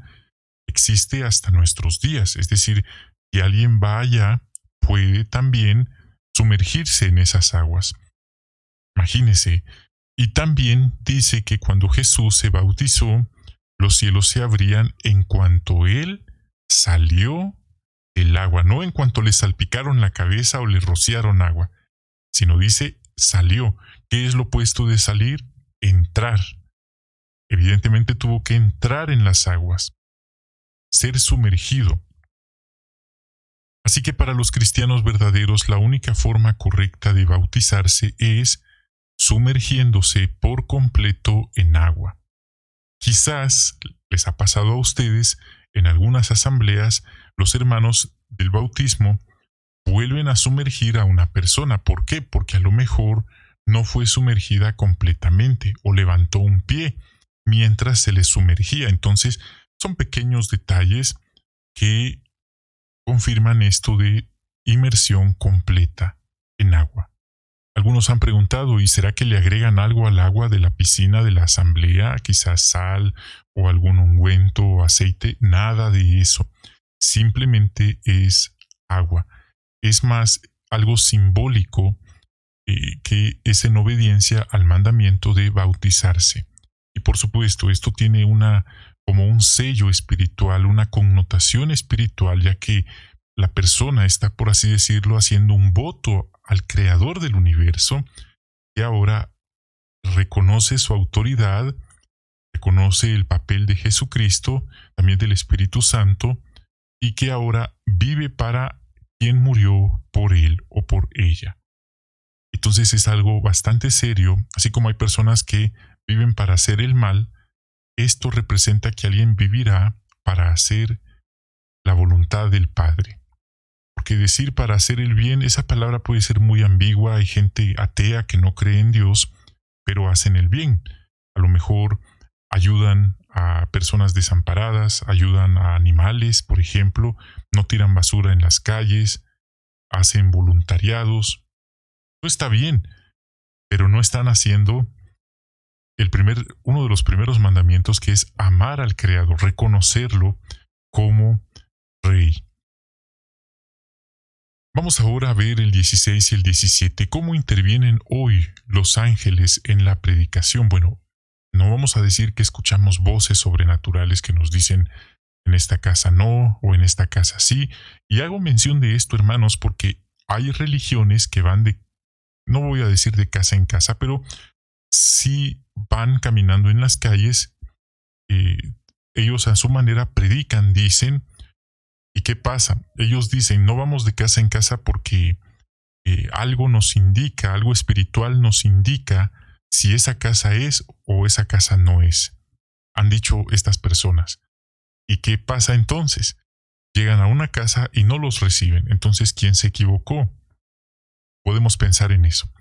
existe hasta nuestros días. Es decir, si alguien va allá, puede también sumergirse en esas aguas. Imagínese. Y también dice que cuando Jesús se bautizó, los cielos se abrían en cuanto Él salió del agua, no en cuanto le salpicaron la cabeza o le rociaron agua, sino dice salió. ¿Qué es lo opuesto de salir? Entrar. Evidentemente tuvo que entrar en las aguas, ser sumergido. Así que para los cristianos verdaderos la única forma correcta de bautizarse es sumergiéndose por completo en agua. Quizás les ha pasado a ustedes, en algunas asambleas, los hermanos del bautismo vuelven a sumergir a una persona. ¿Por qué? Porque a lo mejor no fue sumergida completamente o levantó un pie mientras se le sumergía. Entonces, son pequeños detalles que confirman esto de inmersión completa en agua. Algunos han preguntado, ¿y será que le agregan algo al agua de la piscina de la asamblea? Quizás sal o algún ungüento o aceite. Nada de eso. Simplemente es agua. Es más algo simbólico que es en obediencia al mandamiento de bautizarse. Y por supuesto, esto tiene como un sello espiritual, una connotación espiritual, ya que la persona está, por así decirlo, haciendo un voto al Creador del universo, que ahora reconoce su autoridad, reconoce el papel de Jesucristo, también del Espíritu Santo, y que ahora vive para quien murió por él o por ella. Entonces es algo bastante serio, así como hay personas que viven para hacer el mal, esto representa que alguien vivirá para hacer la voluntad del Padre. Porque decir para hacer el bien, esa palabra puede ser muy ambigua. Hay gente atea que no cree en Dios, pero hacen el bien. A lo mejor ayudan a personas desamparadas, ayudan a animales, por ejemplo, no tiran basura en las calles, hacen voluntariados. No está bien, pero no están haciendo uno de los primeros mandamientos, que es amar al Creador, reconocerlo como Rey. Vamos ahora a ver el 16 y el 17. ¿Cómo intervienen hoy los ángeles en la predicación? Bueno, no vamos a decir que escuchamos voces sobrenaturales que nos dicen en esta casa no o en esta casa sí. Y hago mención de esto, hermanos, porque hay religiones que van no voy a decir de casa en casa, pero sí van caminando en las calles. Ellos a su manera predican, dicen. ¿Y qué pasa? Ellos dicen, no vamos de casa en casa porque algo nos indica, algo espiritual nos indica si esa casa es o esa casa no es. Han dicho estas personas. ¿Y qué pasa entonces? Llegan a una casa y no los reciben. Entonces, ¿quién se equivocó? Podemos pensar en eso.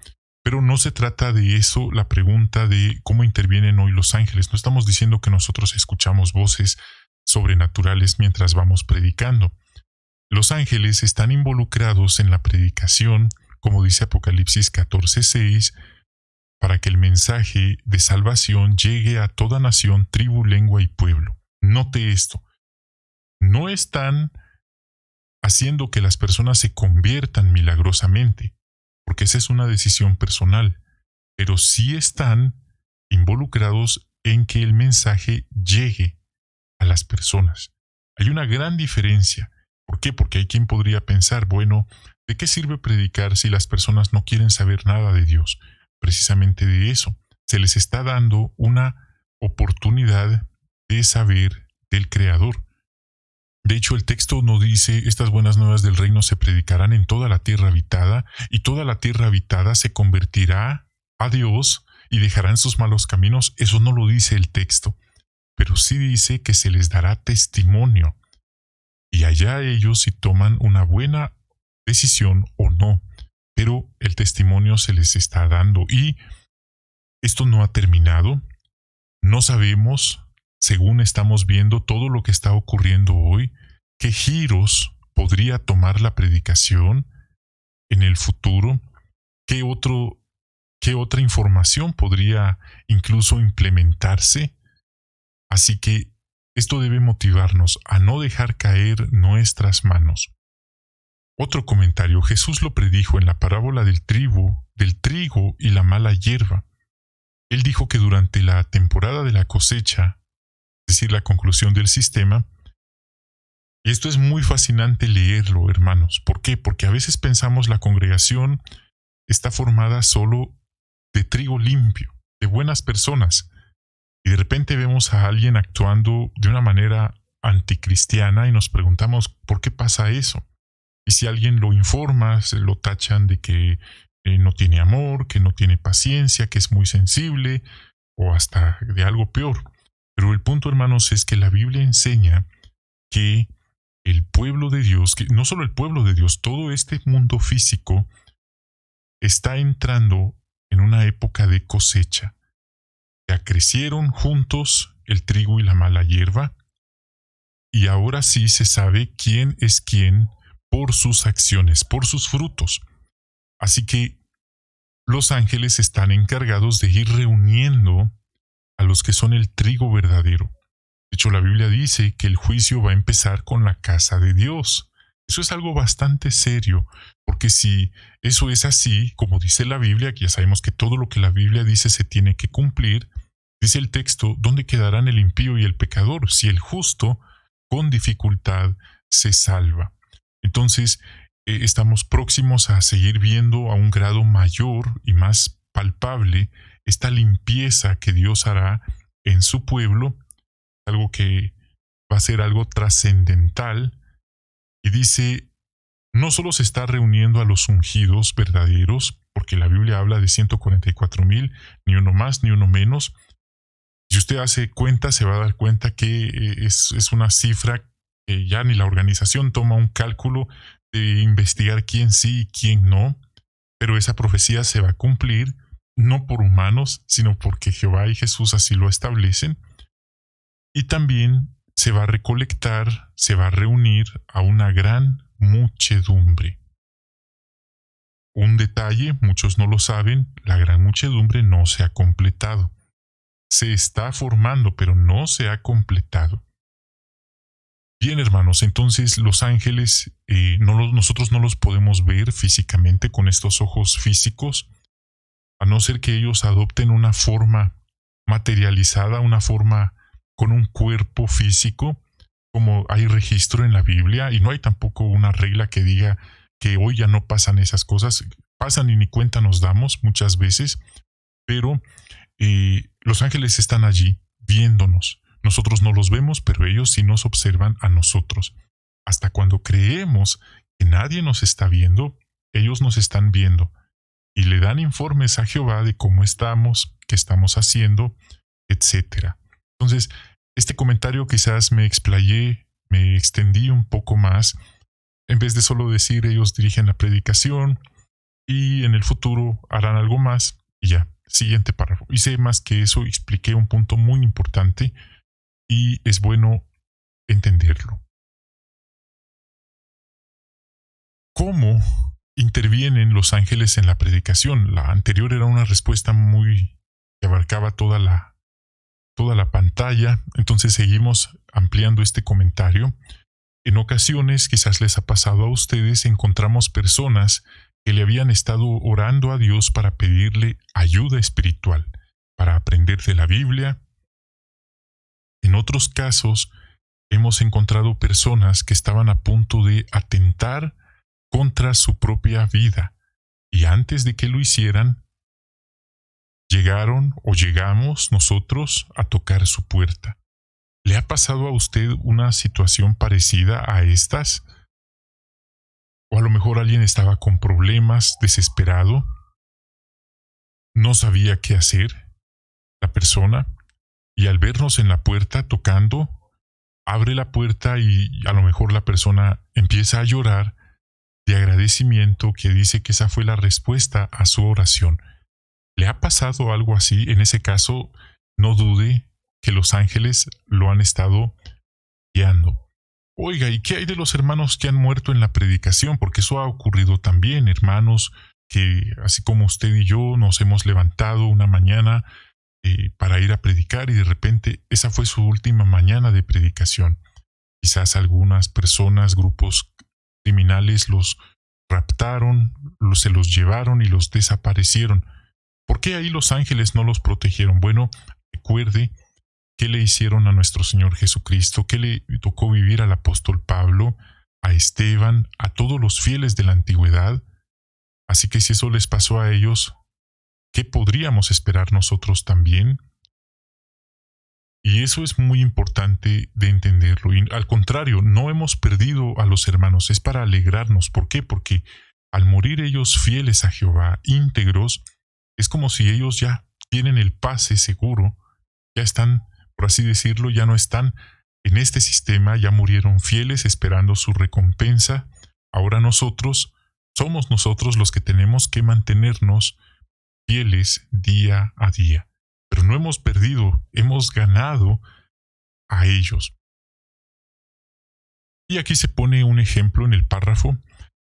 Pero no se trata de eso la pregunta de cómo intervienen hoy los ángeles. No estamos diciendo que nosotros escuchamos voces sobrenaturales mientras vamos predicando. Los ángeles están involucrados en la predicación, como dice Apocalipsis 14:6, para que el mensaje de salvación llegue a toda nación, tribu, lengua y pueblo. Note esto. No están haciendo que las personas se conviertan milagrosamente, porque esa es una decisión personal. pero sí están involucrados en que el mensaje llegue a las personas. Hay una gran diferencia. ¿Por qué? Porque hay quien podría pensar, bueno, ¿de qué sirve predicar si las personas no quieren saber nada de Dios? Precisamente de eso. Se les está dando una oportunidad de saber del Creador. De hecho, el texto nos dice, estas buenas nuevas del reino se predicarán en toda la tierra habitada, y toda la tierra habitada se convertirá a Dios y dejarán sus malos caminos. Eso no lo dice el texto, pero sí dice que se les dará testimonio. Y allá ellos si toman una buena decisión o no, pero el testimonio se les está dando. Y esto no ha terminado. No sabemos, según estamos viendo todo lo que está ocurriendo hoy, qué giros podría tomar la predicación en el futuro, qué otra información podría incluso implementarse. Así que esto debe motivarnos a no dejar caer nuestras manos. Otro comentario, Jesús lo predijo en la parábola del trigo y la mala hierba. Él dijo que durante la temporada de la cosecha, es decir, la conclusión del sistema, y esto es muy fascinante leerlo, hermanos. ¿Por qué? Porque a veces pensamos la congregación está formada solo de trigo limpio, de buenas personas, y de repente vemos a alguien actuando de una manera anticristiana y nos preguntamos ¿por qué pasa eso? Y si alguien lo informa, se lo tachan de que no tiene amor, que no tiene paciencia, que es muy sensible, o hasta de algo peor. Pero el punto, hermanos, es que la Biblia enseña que el pueblo de Dios, que no solo el pueblo de Dios, todo este mundo físico está entrando en una época de cosecha. Ya crecieron juntos el trigo y la mala hierba, y ahora sí se sabe quién es quién por sus acciones, por sus frutos. Así que los ángeles están encargados de ir reuniendo a los que son el trigo verdadero. De hecho, la Biblia dice que el juicio va a empezar con la casa de Dios. Eso es algo bastante serio, porque si eso es así, como dice la Biblia, que ya sabemos que todo lo que la Biblia dice se tiene que cumplir, dice el texto, ¿dónde quedarán el impío y el pecador? Si el justo, con dificultad, se salva. Entonces, estamos próximos a seguir viendo a un grado mayor y más palpable esta limpieza que Dios hará en su pueblo, algo que va a ser algo trascendental. Y dice, no solo se está reuniendo a los ungidos verdaderos, porque la Biblia habla de 144,000, ni uno más ni uno menos. Si usted hace cuenta, se va a dar cuenta que es una cifra que ya ni la organización toma un cálculo de investigar quién sí y quién no, pero esa profecía se va a cumplir no por humanos, sino porque Jehová y Jesús así lo establecen. Y también se va a recolectar, se va a reunir a una gran muchedumbre. Un detalle, muchos no lo saben, la gran muchedumbre no se ha completado. Se está formando, pero no se ha completado. Bien, hermanos, entonces los ángeles nosotros no los podemos ver físicamente con estos ojos físicos, a no ser que ellos adopten una forma materializada, una forma con un cuerpo físico, como hay registro en la Biblia, y no hay tampoco una regla que diga que hoy ya no pasan esas cosas. Pasan y ni cuenta nos damos muchas veces, pero los ángeles están allí viéndonos. Nosotros no los vemos, pero ellos sí nos observan a nosotros. Hasta cuando creemos que nadie nos está viendo, ellos nos están viendo y le dan informes a Jehová de cómo estamos, qué estamos haciendo, etc. Entonces, este comentario quizás me explayé, me extendí un poco más, en vez de solo decir ellos dirigen la predicación y en el futuro harán algo más y ya. Siguiente párrafo. Hice más que eso, expliqué un punto muy importante y es bueno entenderlo. ¿Cómo intervienen los ángeles en la predicación? La anterior era una respuesta que abarcaba toda la pantalla, entonces seguimos ampliando este comentario. En ocasiones, quizás les ha pasado a ustedes, encontramos personas que le habían estado orando a Dios para pedirle ayuda espiritual, para aprender de la Biblia. En otros casos, hemos encontrado personas que estaban a punto de atentar contra su propia vida, y antes de que lo hicieran, llegaron o llegamos nosotros a tocar su puerta. ¿Le ha pasado a usted una situación parecida a estas? O a lo mejor alguien estaba con problemas, desesperado, no sabía qué hacer, la persona, y al vernos en la puerta tocando, abre la puerta y a lo mejor la persona empieza a llorar de agradecimiento, que dice que esa fue la respuesta a su oración. ¿Le ha pasado algo así? En ese caso, no dude que los ángeles lo han estado guiando. Oiga, ¿y qué hay de los hermanos que han muerto en la predicación? Porque eso ha ocurrido también, hermanos que, así como usted y yo, nos hemos levantado una mañana para ir a predicar y de repente esa fue su última mañana de predicación. Quizás algunas personas, grupos criminales los raptaron, se los llevaron y los desaparecieron. ¿Por qué ahí los ángeles no los protegieron? Bueno, recuerde qué le hicieron a nuestro Señor Jesucristo, qué le tocó vivir al apóstol Pablo, a Esteban, a todos los fieles de la antigüedad. Así que si eso les pasó a ellos, ¿qué podríamos esperar nosotros también? Y eso es muy importante de entenderlo. Y al contrario, no hemos perdido a los hermanos, es para alegrarnos. ¿Por qué? Porque al morir ellos fieles a Jehová, íntegros, es como si ellos ya tienen el pase seguro, ya están, por así decirlo, ya no están en este sistema, ya murieron fieles esperando su recompensa. Ahora somos nosotros los que tenemos que mantenernos fieles día a día. Pero no hemos perdido, hemos ganado a ellos. Y aquí se pone un ejemplo en el párrafo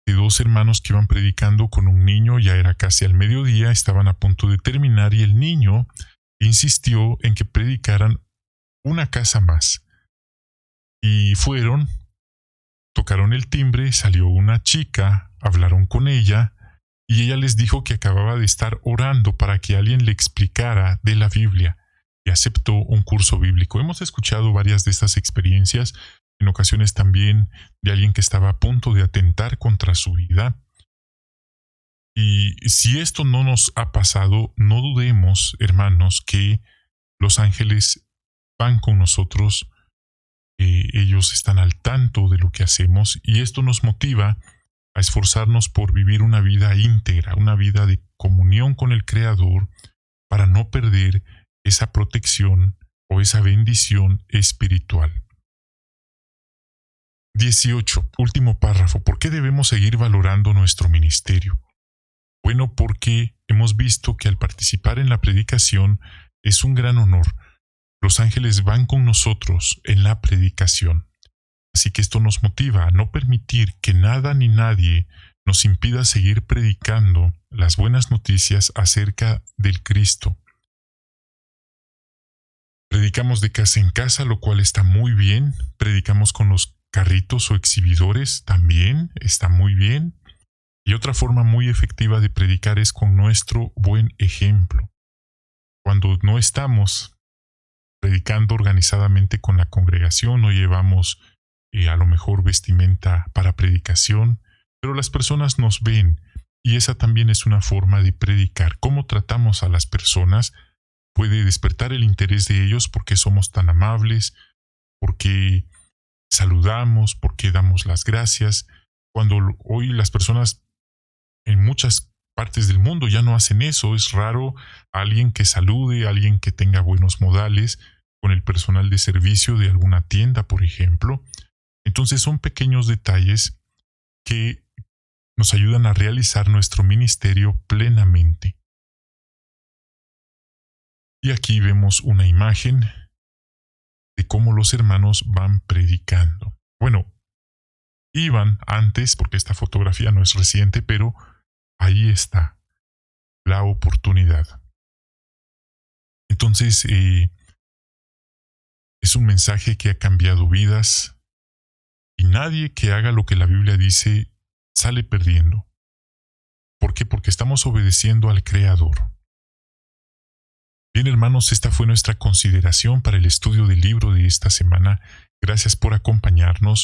de dos hermanos que iban predicando con un niño, ya era casi al mediodía, estaban a punto de terminar y el niño insistió en que predicaran una casa más. Y fueron, tocaron el timbre, salió una chica, hablaron con ella y ella les dijo que acababa de estar orando para que alguien le explicara de la Biblia y aceptó un curso bíblico. Hemos escuchado varias de estas experiencias, en ocasiones también de alguien que estaba a punto de atentar contra su vida. Y si esto no nos ha pasado, no dudemos, hermanos, que los ángeles van con nosotros, ellos están al tanto de lo que hacemos y esto nos motiva a esforzarnos por vivir una vida íntegra, una vida de comunión con el Creador, para no perder esa protección o esa bendición espiritual. 18. Último párrafo. ¿Por qué debemos seguir valorando nuestro ministerio? Bueno, porque hemos visto que al participar en la predicación es un gran honor. Los ángeles van con nosotros en la predicación. Así que esto nos motiva a no permitir que nada ni nadie nos impida seguir predicando las buenas noticias acerca del Cristo. Predicamos de casa en casa, lo cual está muy bien. Predicamos con los carritos o exhibidores, también está muy bien. Y otra forma muy efectiva de predicar es con nuestro buen ejemplo. Cuando no estamos predicando organizadamente con la congregación, no llevamos a lo mejor vestimenta para predicación, pero las personas nos ven y esa también es una forma de predicar. Cómo tratamos a las personas puede despertar el interés de ellos porque somos tan amables, porque saludamos, porque damos las gracias. Cuando hoy las personas en muchas partes del mundo ya no hacen eso, es raro alguien que salude, alguien que tenga buenos modales con el personal de servicio de alguna tienda, por ejemplo. Entonces son pequeños detalles que nos ayudan a realizar nuestro ministerio plenamente. Y aquí vemos una imagen de cómo los hermanos van predicando. Bueno, iban antes, porque esta fotografía no es reciente, pero ahí está la oportunidad. Entonces, es un mensaje que ha cambiado vidas y nadie que haga lo que la Biblia dice sale perdiendo. ¿Por qué? Porque estamos obedeciendo al Creador. Bien, hermanos, esta fue nuestra consideración para el estudio del libro de esta semana. Gracias por acompañarnos.